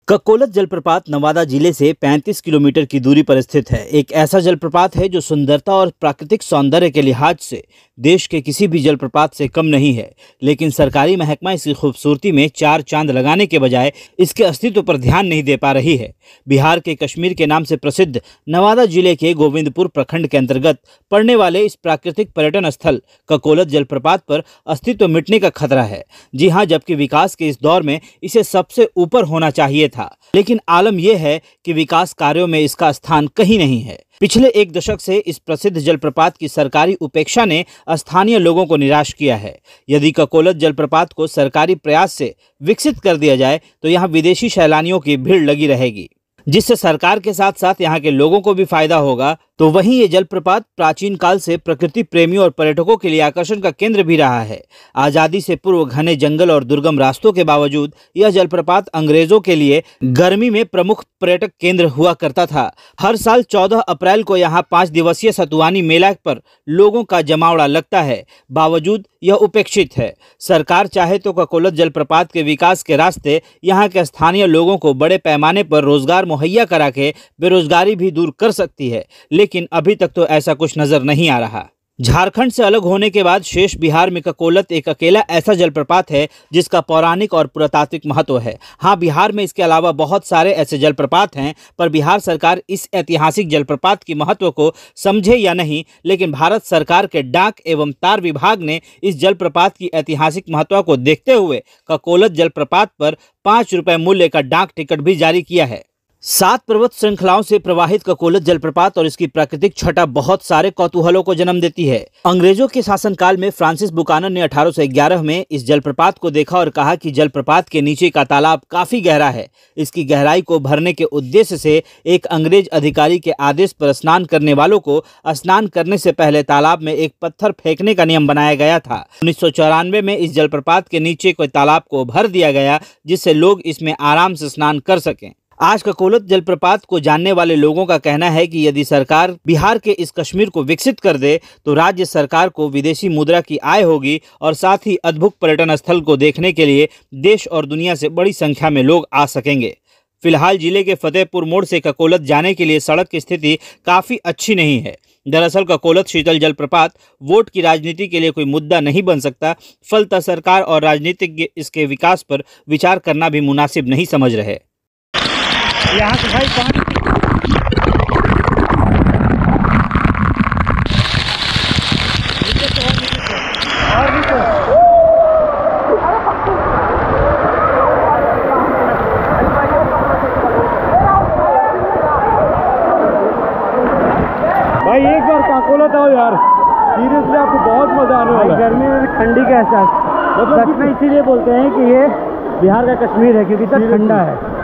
ककोलत जलप्रपात नवादा जिले से 35 किलोमीटर की दूरी पर स्थित है। एक ऐसा जलप्रपात है जो सुंदरता और प्राकृतिक सौंदर्य के लिहाज से देश के किसी भी जलप्रपात से कम नहीं है, लेकिन सरकारी महकमा इसकी खूबसूरती में चार चांद लगाने के बजाय इसके अस्तित्व पर ध्यान नहीं दे पा रही है। बिहार के कश्मीर के नाम से प्रसिद्ध नवादा जिले के गोविंदपुर प्रखंड के अंतर्गत पड़ने वाले इस प्राकृतिक पर्यटन स्थल ककोलत जलप्रपात पर अस्तित्व मिटने का खतरा है। जी हाँ, जबकि विकास के इस दौर में इसे सबसे ऊपर होना चाहिए था, लेकिन आलम यह है कि विकास कार्यों में इसका स्थान कहीं नहीं है। पिछले एक दशक से इस प्रसिद्ध जलप्रपात की सरकारी उपेक्षा ने स्थानीय लोगों को निराश किया है। यदि ककोलत जलप्रपात को सरकारी प्रयास से विकसित कर दिया जाए तो यहाँ विदेशी सैलानियों की भीड़ लगी रहेगी, जिससे सरकार के साथ साथ यहाँ के लोगों को भी फायदा होगा। तो वहीं ये जलप्रपात प्राचीन काल से प्रकृति प्रेमियों और पर्यटकों के लिए आकर्षण का केंद्र भी रहा है। आज़ादी से पूर्व घने जंगल और दुर्गम रास्तों के बावजूद यह जलप्रपात अंग्रेजों के लिए गर्मी में प्रमुख पर्यटक केंद्र हुआ करता था। हर साल 14 अप्रैल को यहाँ 5 दिवसीय सतुवानी मेला पर लोगों का जमावड़ा लगता है, बावजूद यह उपेक्षित है। सरकार चाहे तो ककोलत जलप्रपात के विकास के रास्ते यहाँ के स्थानीय लोगों को बड़े पैमाने पर रोजगार मुहैया करा के बेरोजगारी भी दूर कर सकती है, लेकिन अभी तक तो ऐसा कुछ नजर नहीं आ रहा। झारखंड से अलग होने के बाद शेष बिहार में ककोलत एक अकेला ऐसा जलप्रपात है जिसका पौराणिक और पुरातात्विक महत्व है। हाँ, बिहार में इसके अलावा बहुत सारे ऐसे जलप्रपात हैं, पर बिहार सरकार इस ऐतिहासिक जलप्रपात की महत्व को समझे या नहीं, लेकिन भारत सरकार के डाक एवं तार विभाग ने इस जलप्रपात की ऐतिहासिक महत्व को देखते हुए ककोलत जलप्रपात पर 5 रुपये मूल्य का डाक टिकट भी जारी किया है। 7 पर्वत श्रृंखलाओं से प्रवाहित ककोलत जलप्रपात और इसकी प्राकृतिक छटा बहुत सारे कौतूहलों को जन्म देती है। अंग्रेजों के शासनकाल में फ्रांसिस बुकानन ने 1811 में इस जलप्रपात को देखा और कहा कि जलप्रपात के नीचे का तालाब काफी गहरा है। इसकी गहराई को भरने के उद्देश्य से एक अंग्रेज अधिकारी के आदेश पर स्नान करने वालों को स्नान करने से पहले तालाब में एक पत्थर फेंकने का नियम बनाया गया था। 1994 में इस जलप्रपात के नीचे के तालाब को भर दिया गया, जिससे लोग इसमें आराम से स्नान कर सकें। आज ककोलत जलप्रपात को जानने वाले लोगों का कहना है कि यदि सरकार बिहार के इस कश्मीर को विकसित कर दे तो राज्य सरकार को विदेशी मुद्रा की आय होगी और साथ ही अद्भुत पर्यटन स्थल को देखने के लिए देश और दुनिया से बड़ी संख्या में लोग आ सकेंगे। फिलहाल जिले के फतेहपुर मोड़ से ककोलत जाने के लिए सड़क की स्थिति काफ़ी अच्छी नहीं है। दरअसल ककोलत शीतल जलप्रपात वोट की राजनीति के लिए कोई मुद्दा नहीं बन सकता, फलतः सरकार और राजनीतिज्ञ इसके विकास पर विचार करना भी मुनासिब नहीं समझ रहे। यहाँ से भाई पानी और भी तो भाई एक बार ककोलत आओ यार, सीरियसली आपको बहुत मजा आने वाला है। गर्मी में ठंडी का एहसास, मतलब सच में इसीलिए बोलते हैं कि ये बिहार का कश्मीर है, क्योंकि इतना ठंडा है।